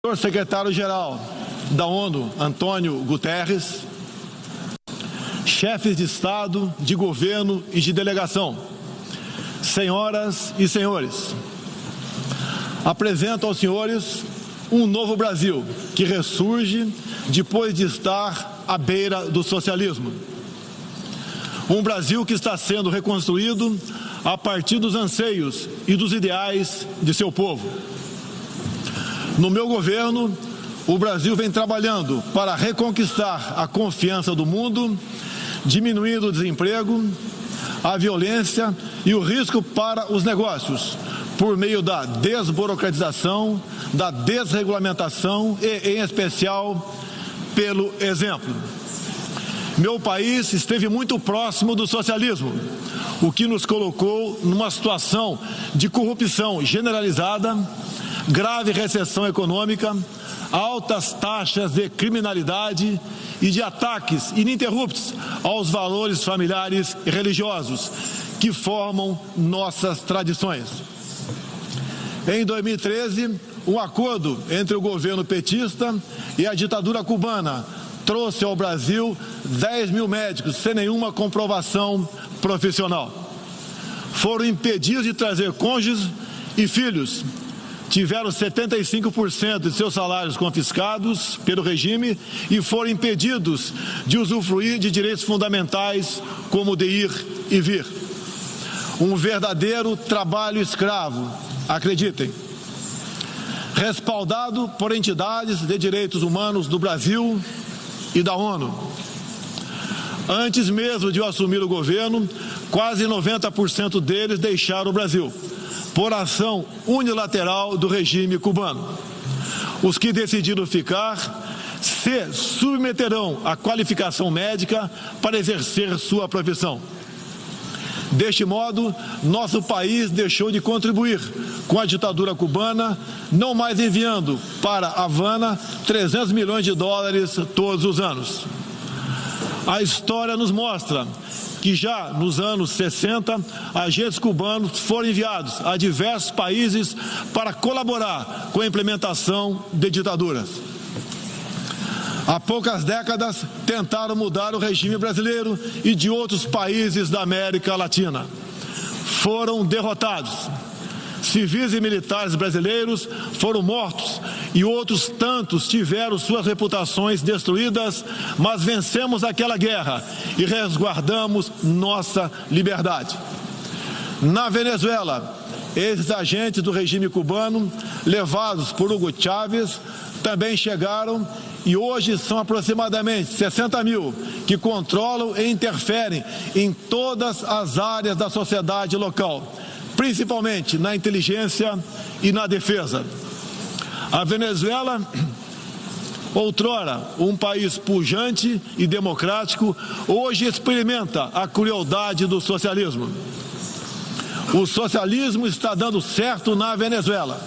Senhor secretário-geral da ONU, Antônio Guterres, chefes de Estado, de governo e de delegação, senhoras e senhores, apresento aos senhores um novo Brasil que ressurge depois de estar à beira do socialismo. Um Brasil que está sendo reconstruído a partir dos anseios e dos ideais de seu povo. No meu governo, o Brasil vem trabalhando para reconquistar a confiança do mundo, diminuindo o desemprego, a violência e o risco para os negócios, por meio da desburocratização, da desregulamentação e, em especial, pelo exemplo. Meu país esteve muito próximo do socialismo, o que nos colocou numa situação de corrupção generalizada, grave recessão econômica, altas taxas de criminalidade e de ataques ininterruptos aos valores familiares e religiosos que formam nossas tradições. Em 2013, um acordo entre o governo petista e a ditadura cubana trouxe ao Brasil 10 mil médicos sem nenhuma comprovação profissional. Foram impedidos de trazer cônjuges e filhos. Tiveram 75% de seus salários confiscados pelo regime e foram impedidos de usufruir de direitos fundamentais como de ir e vir. Um verdadeiro trabalho escravo, acreditem. Respaldado por entidades de direitos humanos do Brasil e da ONU. Antes mesmo de eu assumir o governo, quase 90% deles deixaram o Brasil, por ação unilateral do regime cubano. Os que decidiram ficar se submeterão à qualificação médica para exercer sua profissão. Deste modo, nosso país deixou de contribuir com a ditadura cubana, não mais enviando para Havana 300 milhões de dólares todos os anos. A história nos mostra que já nos anos 60, agentes cubanos foram enviados a diversos países para colaborar com a implementação de ditaduras. Há poucas décadas, tentaram mudar o regime brasileiro e de outros países da América Latina. Foram derrotados. Civis e militares brasileiros foram mortos e outros tantos tiveram suas reputações destruídas, mas vencemos aquela guerra e resguardamos nossa liberdade. Na Venezuela, esses agentes do regime cubano, levados por Hugo Chávez, também chegaram e hoje são aproximadamente 60 mil que controlam e interferem em todas as áreas da sociedade local, principalmente na inteligência e na defesa. A Venezuela, outrora um país pujante e democrático, hoje experimenta a crueldade do socialismo. O socialismo está dando certo na Venezuela.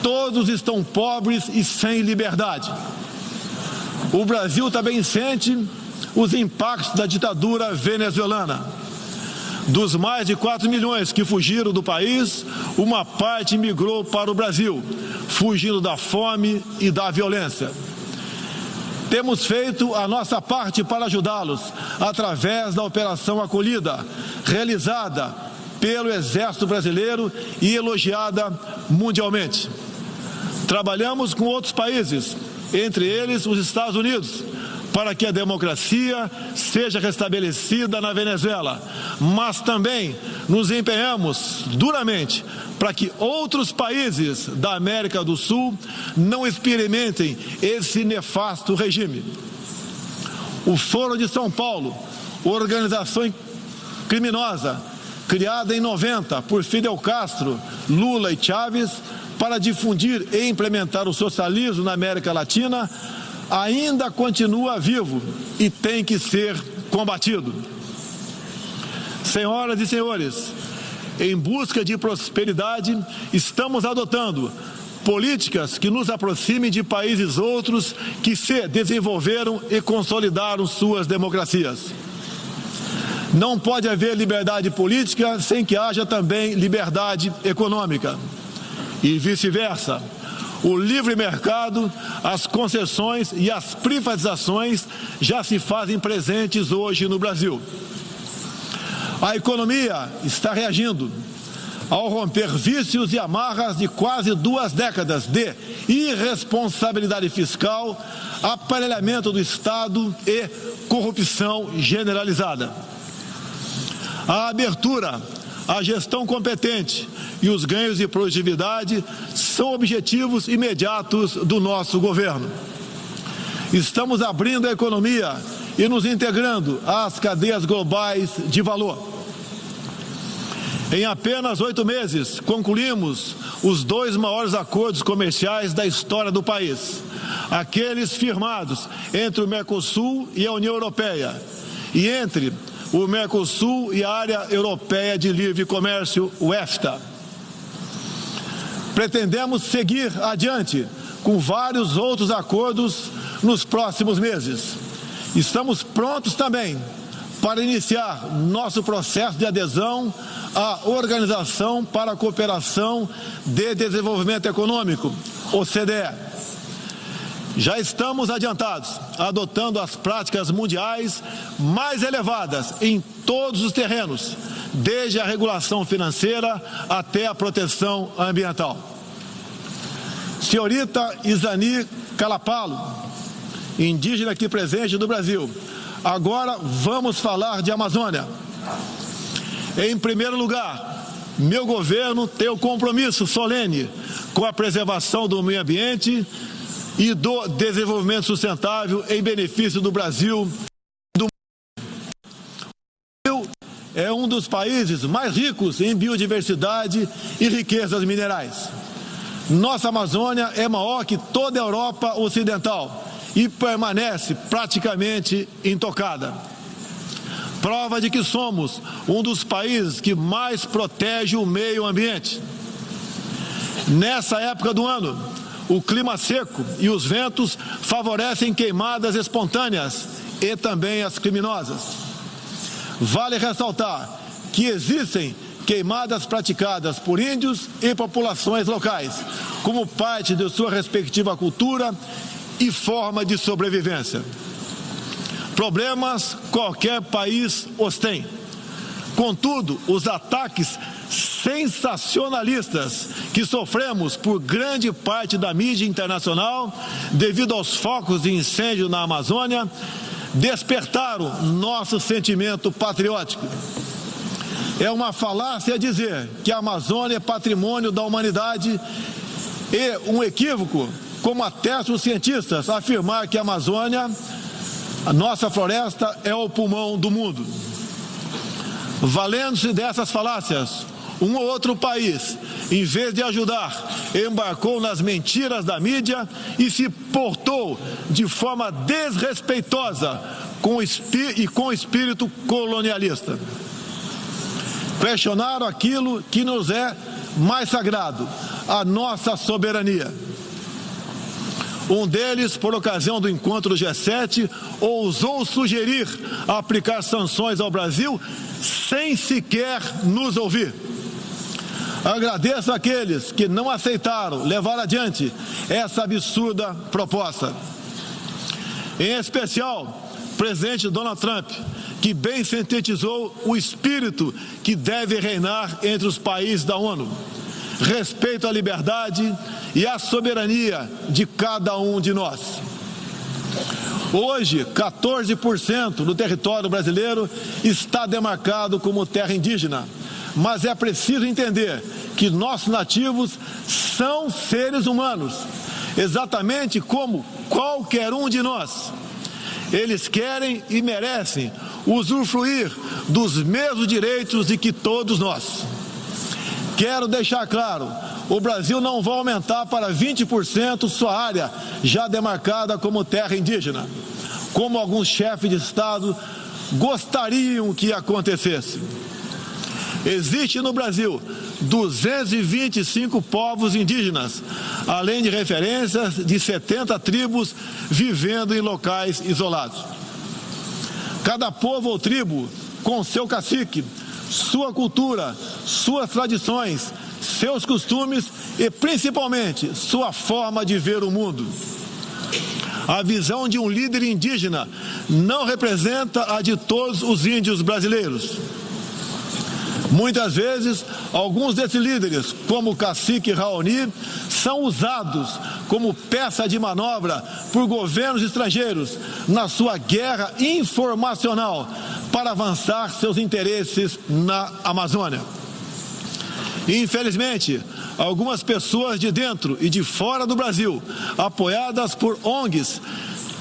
Todos estão pobres e sem liberdade. O Brasil também sente os impactos da ditadura venezuelana. Dos mais de 4 milhões que fugiram do país, uma parte migrou para o Brasil, fugindo da fome e da violência. Temos feito a nossa parte para ajudá-los, através da Operação Acolhida, realizada pelo Exército Brasileiro e elogiada mundialmente. Trabalhamos com outros países, entre eles os Estados Unidos, para que a democracia seja restabelecida na Venezuela, mas também nos empenhamos duramente para que outros países da América do Sul não experimentem esse nefasto regime. O Foro de São Paulo, organização criminosa criada em 90 por Fidel Castro, Lula e Chávez para difundir e implementar o socialismo na América Latina, ainda continua vivo e tem que ser combatido. Senhoras e senhores, em busca de prosperidade, estamos adotando políticas que nos aproximem de países outros que se desenvolveram e consolidaram suas democracias. Não pode haver liberdade política sem que haja também liberdade econômica. E vice-versa. O livre mercado, as concessões e as privatizações já se fazem presentes hoje no Brasil. A economia está reagindo ao romper vícios e amarras de quase 2 décadas de irresponsabilidade fiscal, aparelhamento do Estado e corrupção generalizada. A abertura, a gestão competente e os ganhos de produtividade são objetivos imediatos do nosso governo. Estamos abrindo a economia e nos integrando às cadeias globais de valor. Em apenas 8 meses, concluímos os 2 maiores acordos comerciais da história do país, aqueles firmados entre o Mercosul e a União Europeia, e entre o Mercosul e a Área Europeia de Livre Comércio, o EFTA. Pretendemos seguir adiante com vários outros acordos nos próximos meses. Estamos prontos também para iniciar nosso processo de adesão à Organização para a Cooperação de Desenvolvimento Econômico, OCDE. Já estamos adiantados, adotando as práticas mundiais mais elevadas em todos os terrenos, desde a regulação financeira até a proteção ambiental. Senhorita Isani Calapalo, indígena aqui presente do Brasil, agora vamos falar de Amazônia. Em primeiro lugar, meu governo tem o compromisso solene com a preservação do meio ambiente e do desenvolvimento sustentável em benefício do Brasil. O Brasil é um dos países mais ricos em biodiversidade e riquezas minerais. Nossa Amazônia é maior que toda a Europa Ocidental e permanece praticamente intocada. Prova de que somos um dos países que mais protege o meio ambiente. Nessa época do ano, o clima seco e os ventos favorecem queimadas espontâneas e também as criminosas. Vale ressaltar que existem queimadas praticadas por índios e populações locais, como parte de sua respectiva cultura e forma de sobrevivência. Problemas qualquer país os tem. Contudo, os ataques sensacionalistas que sofremos por grande parte da mídia internacional, devido aos focos de incêndio na Amazônia, despertaram nosso sentimento patriótico. É uma falácia dizer que a Amazônia é patrimônio da humanidade e um equívoco, como atestam os cientistas, afirmar que a Amazônia, a nossa floresta, é o pulmão do mundo. Valendo-se dessas falácias, um ou outro país, em vez de ajudar, embarcou nas mentiras da mídia e se portou de forma desrespeitosa com espírito colonialista. Questionaram aquilo que nos é mais sagrado, a nossa soberania. Um deles, por ocasião do encontro do G7, ousou sugerir aplicar sanções ao Brasil sem sequer nos ouvir. Agradeço àqueles que não aceitaram levar adiante essa absurda proposta. Em especial, o presidente Donald Trump, que bem sintetizou o espírito que deve reinar entre os países da ONU: respeito à liberdade e à soberania de cada um de nós. Hoje, 14% do território brasileiro está demarcado como terra indígena, mas é preciso entender que nossos nativos são seres humanos, exatamente como qualquer um de nós. Eles querem e merecem usufruir dos mesmos direitos de que todos nós. Quero deixar claro, o Brasil não vai aumentar para 20% sua área já demarcada como terra indígena, como alguns chefes de Estado gostariam que acontecesse. Existe no Brasil 225 povos indígenas, além de referências de 70 tribos vivendo em locais isolados. Cada povo ou tribo, com seu cacique, sua cultura, suas tradições, seus costumes e, principalmente, sua forma de ver o mundo. A visão de um líder indígena não representa a de todos os índios brasileiros. Muitas vezes, alguns desses líderes, como o cacique Raoni, são usados como peça de manobra por governos estrangeiros na sua guerra informacional para avançar seus interesses na Amazônia. Infelizmente, algumas pessoas de dentro e de fora do Brasil, apoiadas por ONGs,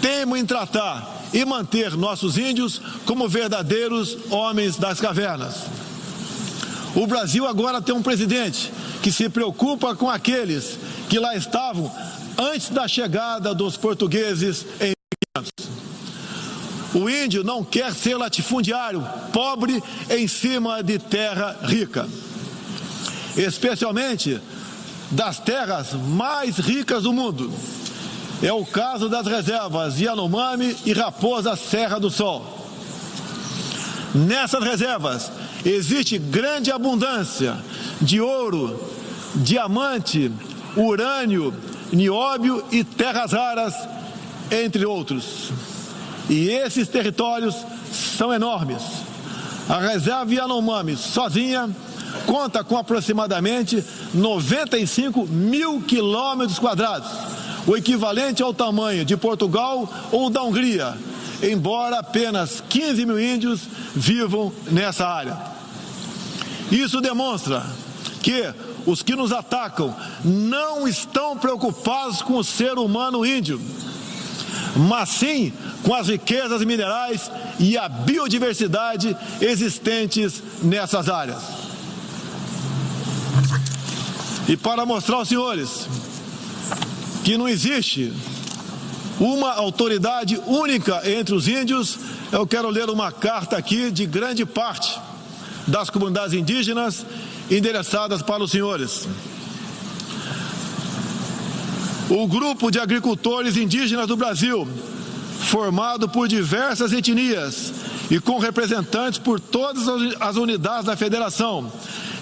teimam em tratar e manter nossos índios como verdadeiros homens das cavernas. O Brasil agora tem um presidente que se preocupa com aqueles que lá estavam antes da chegada dos portugueses em 1500. O índio não quer ser latifundiário, pobre em cima de terra rica, especialmente das terras mais ricas do mundo. É o caso das reservas Yanomami e Raposa Serra do Sol. Nessas reservas existe grande abundância de ouro, diamante, urânio, nióbio e terras raras, entre outros. E esses territórios são enormes. A reserva Yanomami sozinha conta com aproximadamente 95 mil quilômetros quadrados, o equivalente ao tamanho de Portugal ou da Hungria, embora apenas 15 mil índios vivam nessa área. Isso demonstra que os que nos atacam não estão preocupados com o ser humano índio, mas sim com as riquezas minerais e a biodiversidade existentes nessas áreas. E para mostrar aos senhores que não existe uma autoridade única entre os índios, eu quero ler uma carta aqui de grande parte das comunidades indígenas endereçadas para os senhores. O grupo de agricultores indígenas do Brasil, formado por diversas etnias e com representantes por todas as unidades da federação,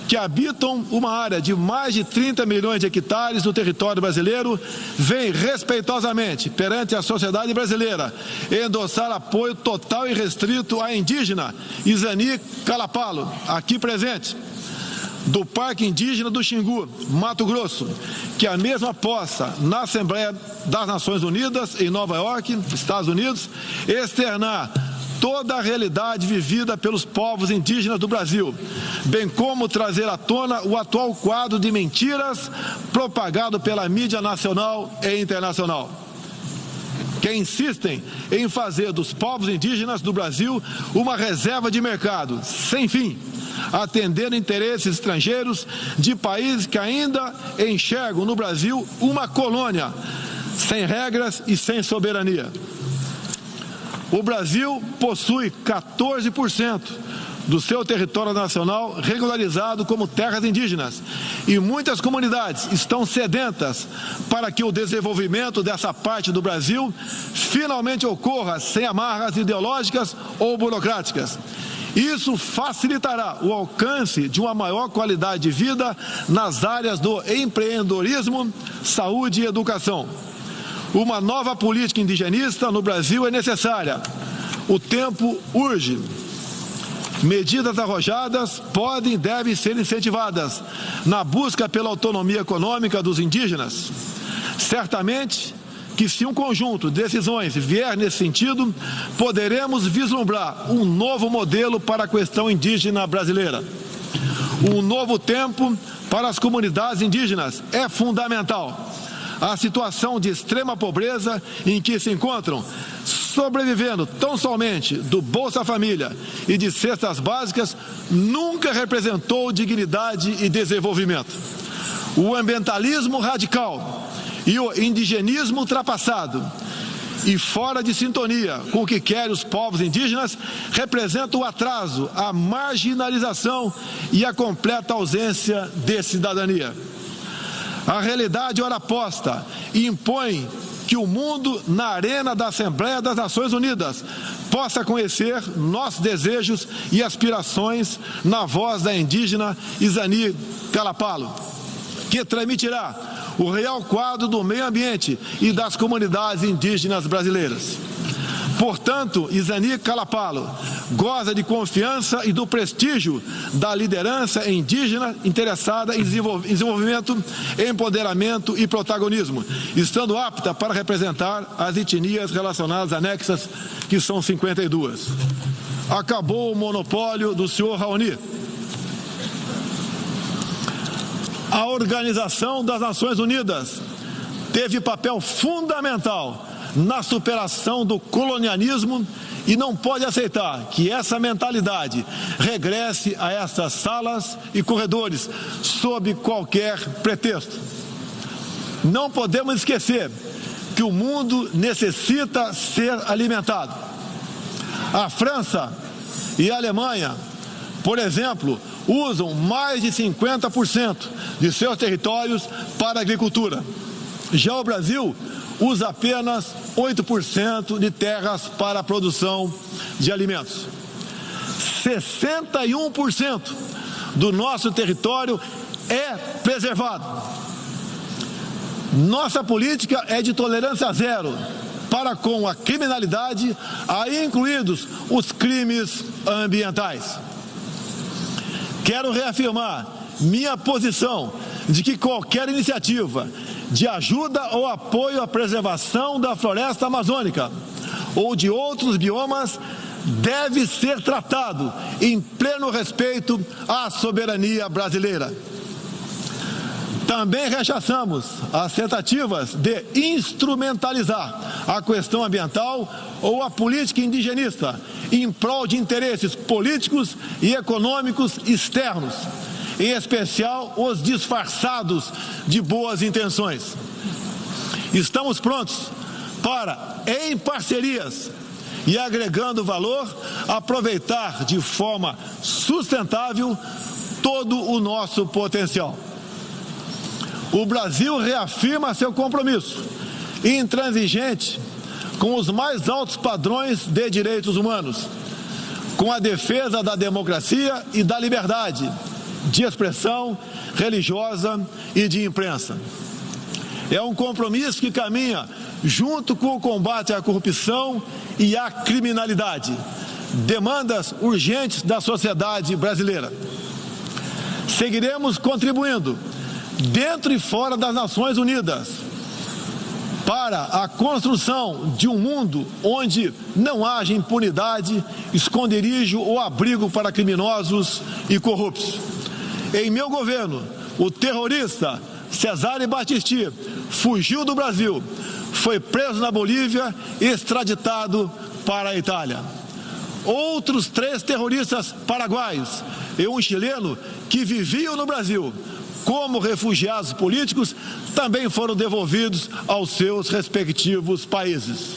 que habitam uma área de mais de 30 milhões de hectares no território brasileiro, vem respeitosamente perante a sociedade brasileira endossar apoio total e restrito à indígena Izani Calapalo, aqui presente, do Parque Indígena do Xingu, Mato Grosso, que a mesma possa, na Assembleia das Nações Unidas, em Nova York, Estados Unidos, externar toda a realidade vivida pelos povos indígenas do Brasil, bem como trazer à tona o atual quadro de mentiras propagado pela mídia nacional e internacional, que insistem em fazer dos povos indígenas do Brasil uma reserva de mercado sem fim, atendendo interesses estrangeiros de países que ainda enxergam no Brasil uma colônia, sem regras e sem soberania. O Brasil possui 14% do seu território nacional regularizado como terras indígenas e muitas comunidades estão sedentas para que o desenvolvimento dessa parte do Brasil finalmente ocorra sem amarras ideológicas ou burocráticas. Isso facilitará o alcance de uma maior qualidade de vida nas áreas do empreendedorismo, saúde e educação. Uma nova política indigenista no Brasil é necessária. O tempo urge. Medidas arrojadas podem e devem ser incentivadas na busca pela autonomia econômica dos indígenas. Certamente que, se um conjunto de decisões vier nesse sentido, poderemos vislumbrar um novo modelo para a questão indígena brasileira. Um novo tempo para as comunidades indígenas é fundamental. A situação de extrema pobreza em que se encontram, sobrevivendo tão somente do Bolsa Família e de cestas básicas, nunca representou dignidade e desenvolvimento. O ambientalismo radical e o indigenismo ultrapassado e fora de sintonia com o que querem os povos indígenas representam o atraso, a marginalização e a completa ausência de cidadania. A realidade ora posta impõe que o mundo, na arena da Assembleia das Nações Unidas, possa conhecer nossos desejos e aspirações na voz da indígena Izani Calapalo. que transmitirá o real quadro do meio ambiente e das comunidades indígenas brasileiras. Portanto, Izani Kalapalo goza de confiança e do prestígio da liderança indígena interessada em desenvolvimento, empoderamento e protagonismo, estando apta para representar as etnias relacionadas anexas, que são 52. Acabou o monopólio do senhor Raoni. A Organização das Nações Unidas teve papel fundamental na superação do colonialismo e não pode aceitar que essa mentalidade regresse a essas salas e corredores sob qualquer pretexto. Não podemos esquecer que o mundo necessita ser alimentado. A França e a Alemanha, por exemplo, usam mais de 50% de seus territórios para a agricultura. Já o Brasil usa apenas 8% de terras para a produção de alimentos. 61% do nosso território é preservado. Nossa política é de tolerância zero para com a criminalidade, aí incluídos os crimes ambientais. Quero reafirmar minha posição de que qualquer iniciativa de ajuda ou apoio à preservação da floresta amazônica ou de outros biomas deve ser tratado em pleno respeito à soberania brasileira. Também rechaçamos as tentativas de instrumentalizar a questão ambiental ou a política indigenista em prol de interesses políticos e econômicos externos, em especial os disfarçados de boas intenções. Estamos prontos para, em parcerias e agregando valor, aproveitar de forma sustentável todo o nosso potencial. O Brasil reafirma seu compromisso intransigente com os mais altos padrões de direitos humanos, com a defesa da democracia e da liberdade de expressão religiosa e de imprensa. É um compromisso que caminha junto com o combate à corrupção e à criminalidade, demandas urgentes da sociedade brasileira. Seguiremos contribuindo, dentro e fora das Nações Unidas, para a construção de um mundo onde não haja impunidade, esconderijo ou abrigo para criminosos e corruptos. Em meu governo, o terrorista Cesare Battisti fugiu do Brasil, foi preso na Bolívia e extraditado para a Itália. Outros 3 terroristas paraguaios e um chileno que viviam no Brasil como refugiados políticos também foram devolvidos aos seus respectivos países.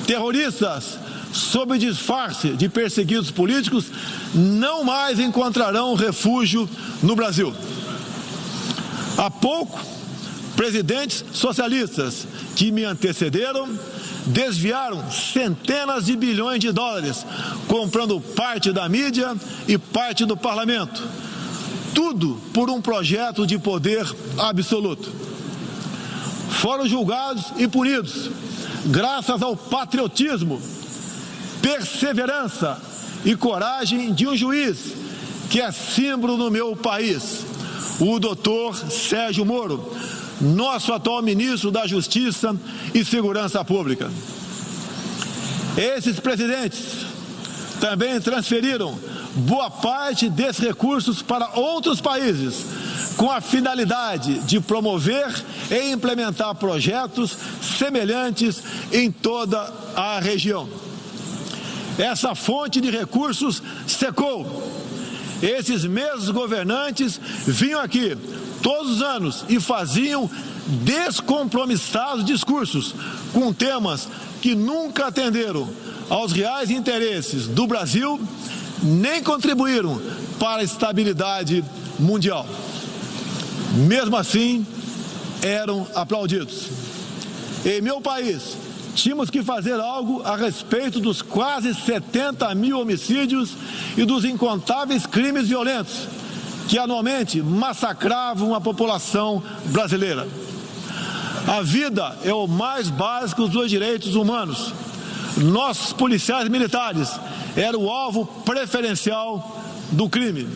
Terroristas, sob disfarce de perseguidos políticos, não mais encontrarão refúgio no Brasil. Há pouco, presidentes socialistas que me antecederam desviaram centenas de bilhões de dólares, comprando parte da mídia e parte do parlamento. Tudo por um projeto de poder absoluto. Foram julgados e punidos graças ao patriotismo, perseverança e coragem de um juiz que é símbolo no meu país, o doutor Sérgio Moro, nosso atual ministro da Justiça e Segurança Pública. Esses presidentes também transferiram boa parte desses recursos para outros países, com a finalidade de promover e implementar projetos semelhantes em toda a região. Essa fonte de recursos secou. Esses mesmos governantes vinham aqui todos os anos e faziam descompromissados discursos com temas que nunca atenderam aos reais interesses do Brasil, nem contribuíram para a estabilidade mundial. Mesmo assim, eram aplaudidos. Em meu país, tínhamos que fazer algo a respeito dos quase 70 mil homicídios e dos incontáveis crimes violentos que anualmente massacravam a população brasileira. A vida é o mais básico dos direitos humanos. Nossos policiais militares eram o alvo preferencial do crime.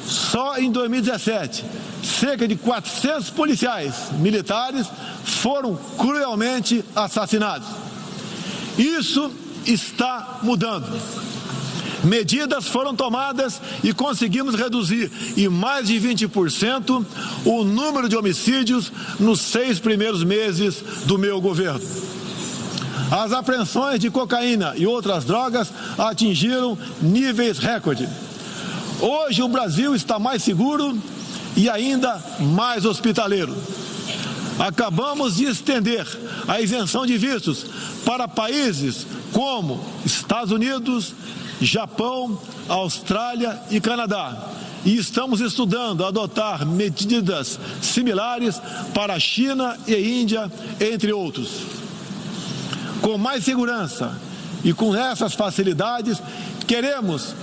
Só em 2017, cerca de 400 policiais militares foram cruelmente assassinados. Isso está mudando. Medidas foram tomadas e conseguimos reduzir em mais de 20% o número de homicídios nos 6 primeiros meses do meu governo. As apreensões de cocaína e outras drogas atingiram níveis recorde. Hoje o Brasil está mais seguro e ainda mais hospitaleiro. Acabamos de estender a isenção de vistos para países como Estados Unidos, Japão, Austrália e Canadá. E estamos estudando adotar medidas similares para a China e Índia, entre outros. Com mais segurança e com essas facilidades, queremos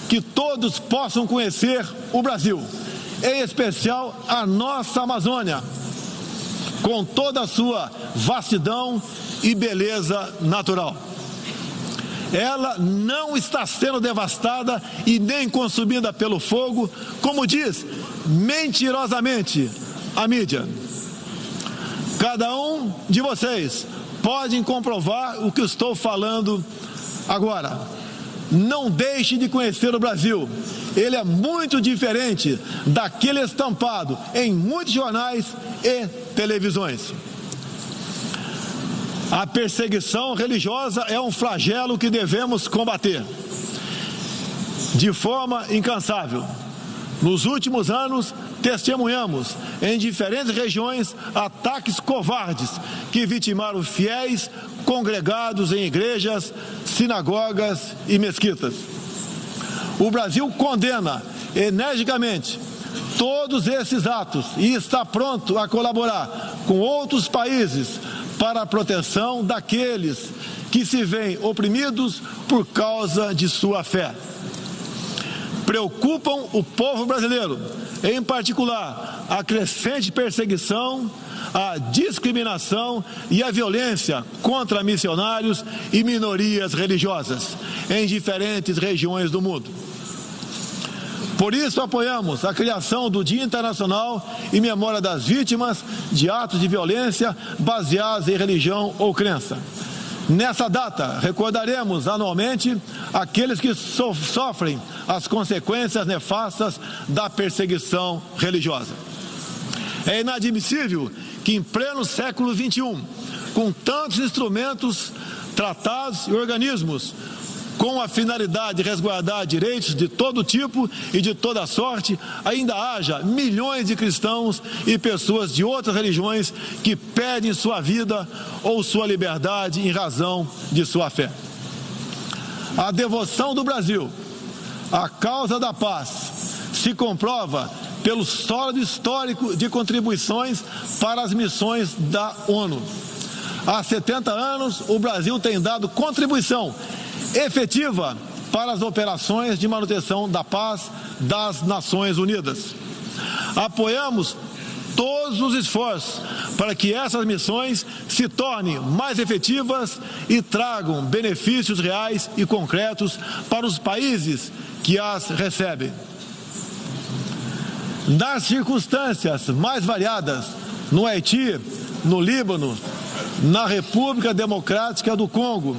que todos possam conhecer o Brasil, em especial a nossa Amazônia, com toda a sua vastidão e beleza natural. Ela não está sendo devastada e nem consumida pelo fogo, como diz mentirosamente a mídia. Cada um de vocês pode comprovar o que estou falando agora. Não deixe de conhecer o Brasil. Ele é muito diferente daquele estampado em muitos jornais e televisões. A perseguição religiosa é um flagelo que devemos combater de forma incansável. Nos últimos anos, testemunhamos em diferentes regiões ataques covardes que vitimaram fiéis congregados em igrejas, sinagogas e mesquitas. O Brasil condena energicamente todos esses atos e está pronto a colaborar com outros países para a proteção daqueles que se veem oprimidos por causa de sua fé. Preocupam o povo brasileiro, em particular, a crescente perseguição, a discriminação e a violência contra missionários e minorias religiosas em diferentes regiões do mundo. Por isso, apoiamos a criação do Dia Internacional em memória das vítimas de atos de violência baseados em religião ou crença. Nessa data, recordaremos anualmente aqueles que sofrem as consequências nefastas da perseguição religiosa. É inadmissível que, em pleno século XXI, com tantos instrumentos, tratados e organismos com a finalidade de resguardar direitos de todo tipo e de toda sorte, ainda haja milhões de cristãos e pessoas de outras religiões que perdem sua vida ou sua liberdade em razão de sua fé. A devoção do Brasil à causa da paz se comprova pelo sólido histórico de contribuições para as missões da ONU. Há 70 anos, o Brasil tem dado contribuição efetiva para as operações de manutenção da paz das Nações Unidas. Apoiamos todos os esforços para que essas missões se tornem mais efetivas e tragam benefícios reais e concretos para os países que as recebem. Nas circunstâncias mais variadas, no Haiti, no Líbano, na República Democrática do Congo,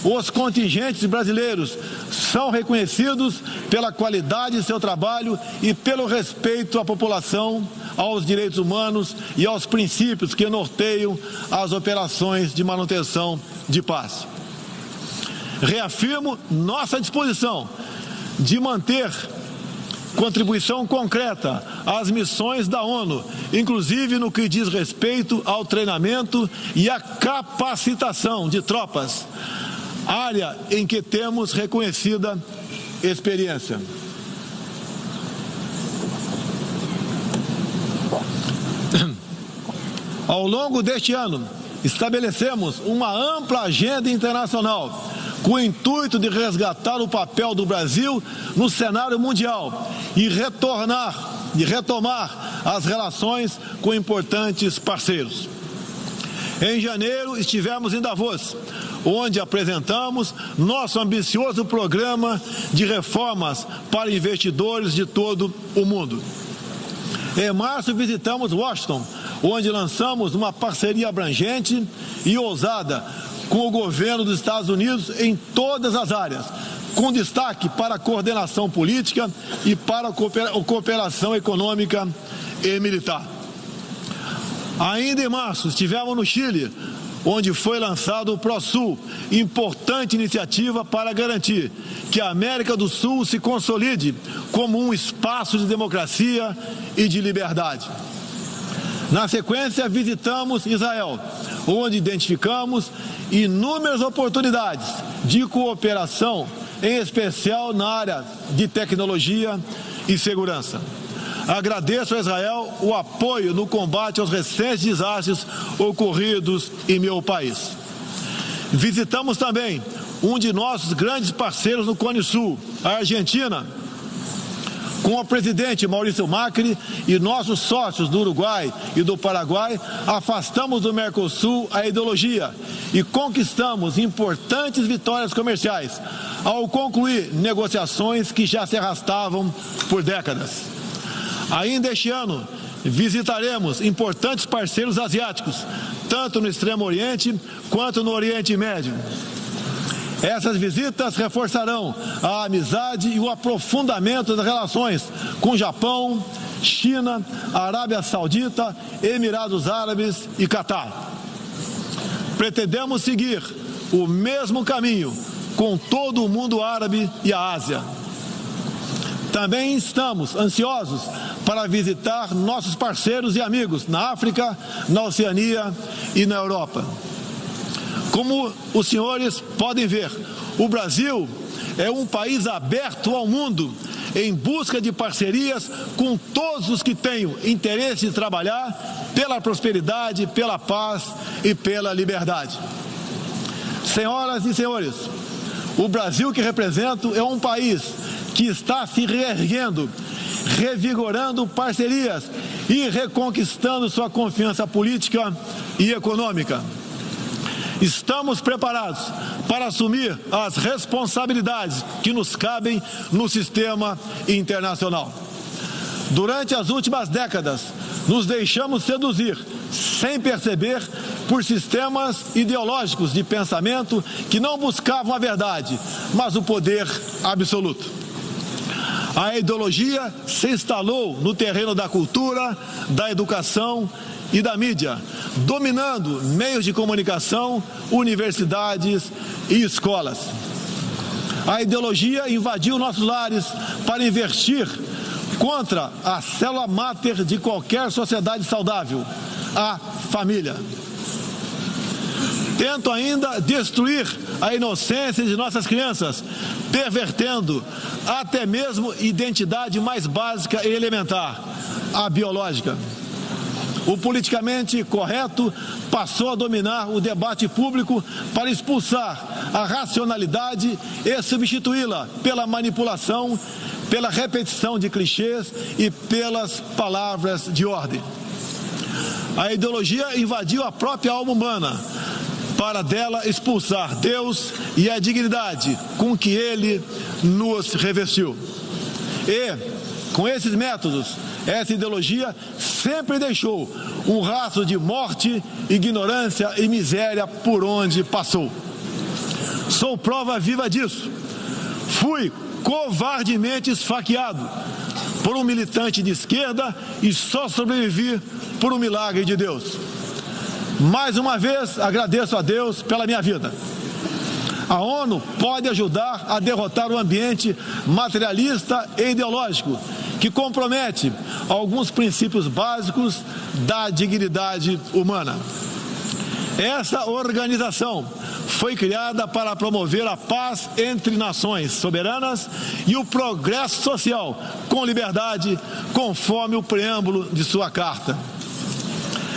os contingentes brasileiros são reconhecidos pela qualidade de seu trabalho e pelo respeito à população, aos direitos humanos e aos princípios que norteiam as operações de manutenção de paz. Reafirmo nossa disposição de manter contribuição concreta às missões da ONU, inclusive no que diz respeito ao treinamento e à capacitação de tropas, área em que temos reconhecida experiência. Ao longo deste ano, estabelecemos uma ampla agenda internacional com o intuito de resgatar o papel do Brasil no cenário mundial e retornar de retomar as relações com importantes parceiros. Em janeiro, estivemos em Davos, onde apresentamos nosso ambicioso programa de reformas para investidores de todo o mundo. Em março, visitamos Washington, onde lançamos uma parceria abrangente e ousada com o governo dos Estados Unidos em todas as áreas, com destaque para a coordenação política e para a cooperação econômica e militar. Ainda em março, estivemos no Chile, onde foi lançado o ProSul, importante iniciativa para garantir que a América do Sul se consolide como um espaço de democracia e de liberdade. Na sequência, visitamos Israel, onde identificamos inúmeras oportunidades de cooperação, em especial na área de tecnologia e segurança. Agradeço a Israel o apoio no combate aos recentes desastres ocorridos em meu país. Visitamos também um de nossos grandes parceiros no Cone Sul, a Argentina, com o presidente Maurício Macri e nossos sócios do Uruguai e do Paraguai. Afastamos do Mercosul a ideologia e conquistamos importantes vitórias comerciais ao concluir negociações que já se arrastavam por décadas. Ainda este ano, visitaremos importantes parceiros asiáticos, tanto no Extremo Oriente quanto no Oriente Médio. Essas visitas reforçarão a amizade e o aprofundamento das relações com Japão, China, Arábia Saudita, Emirados Árabes e Catar. Pretendemos seguir o mesmo caminho com todo o mundo árabe e a Ásia. Também estamos ansiosos para visitar nossos parceiros e amigos na África, na Oceania e na Europa. Como os senhores podem ver, o Brasil é um país aberto ao mundo em busca de parcerias com todos os que tenham interesse de trabalhar pela prosperidade, pela paz e pela liberdade. Senhoras e senhores, o Brasil que represento é um país que está se reerguendo, revigorando parcerias e reconquistando sua confiança política e econômica. Estamos preparados para assumir as responsabilidades que nos cabem no sistema internacional. Durante as últimas décadas, nos deixamos seduzir, sem perceber, por sistemas ideológicos de pensamento que não buscavam a verdade, mas o poder absoluto. A ideologia se instalou no terreno da cultura, da educação e da mídia, dominando meios de comunicação, universidades e escolas. A ideologia invadiu nossos lares para investir contra a célula máter de qualquer sociedade saudável, a família. Tento ainda destruir a inocência de nossas crianças, pervertendo até mesmo a identidade mais básica e elementar, a biológica. O politicamente correto passou a dominar o debate público para expulsar a racionalidade e substituí-la pela manipulação, pela repetição de clichês e pelas palavras de ordem. A ideologia invadiu a própria alma humana para dela expulsar Deus e a dignidade com que Ele nos revestiu. E, com esses métodos, essa ideologia sempre deixou um rastro de morte, ignorância e miséria por onde passou. Sou prova viva disso. Fui covardemente esfaqueado por um militante de esquerda e só sobrevivi por um milagre de Deus. Mais uma vez, agradeço a Deus pela minha vida. A ONU pode ajudar a derrotar o ambiente materialista e ideológico que compromete alguns princípios básicos da dignidade humana. Essa organização foi criada para promover a paz entre nações soberanas e o progresso social com liberdade, conforme o preâmbulo de sua carta.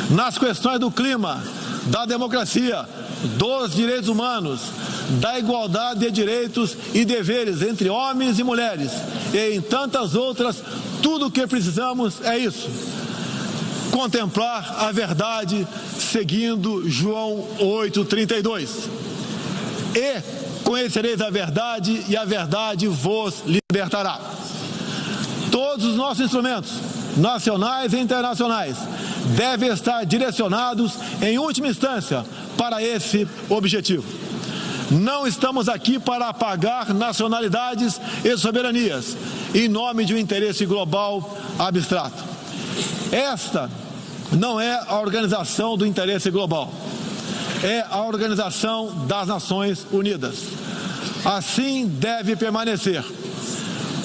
Nas questões do clima, da democracia, dos direitos humanos, da igualdade de direitos e deveres entre homens e mulheres, e em tantas outras, Tudo o que precisamos é isso: contemplar a verdade seguindo João 8,32. E conhecereis a verdade, e a verdade vos libertará. Todos os nossos instrumentos, nacionais e internacionais, devem estar direcionados, em última instância, para esse objetivo. Não estamos aqui para apagar nacionalidades e soberanias, em nome de um interesse global abstrato. Esta não é a organização do interesse global, é a Organização das Nações Unidas. Assim deve permanecer,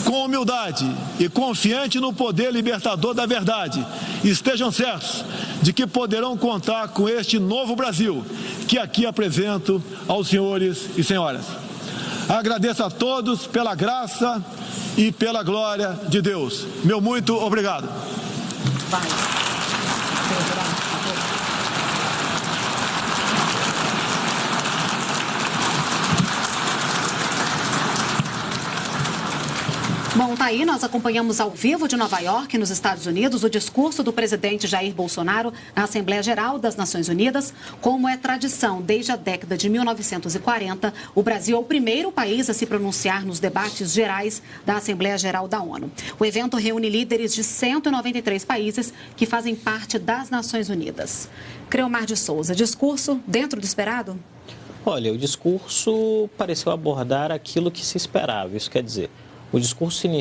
com humildade e confiante no poder libertador da verdade. Estejam certos de que poderão contar com este novo Brasil que aqui apresento aos senhores e senhoras. Agradeço a todos pela graça e pela glória de Deus. Meu muito obrigado. Bom, tá aí, nós acompanhamos ao vivo de Nova York, nos Estados Unidos, o discurso do presidente Jair Bolsonaro na Assembleia Geral das Nações Unidas. Como é tradição, desde a década de 1940, o Brasil é o primeiro país a se pronunciar nos debates gerais da Assembleia Geral da ONU. O evento reúne líderes de 193 países que fazem parte das Nações Unidas. Creomar de Souza, discurso dentro do esperado? Olha, o discurso pareceu abordar aquilo que se esperava, isso quer dizer, o discurso inicial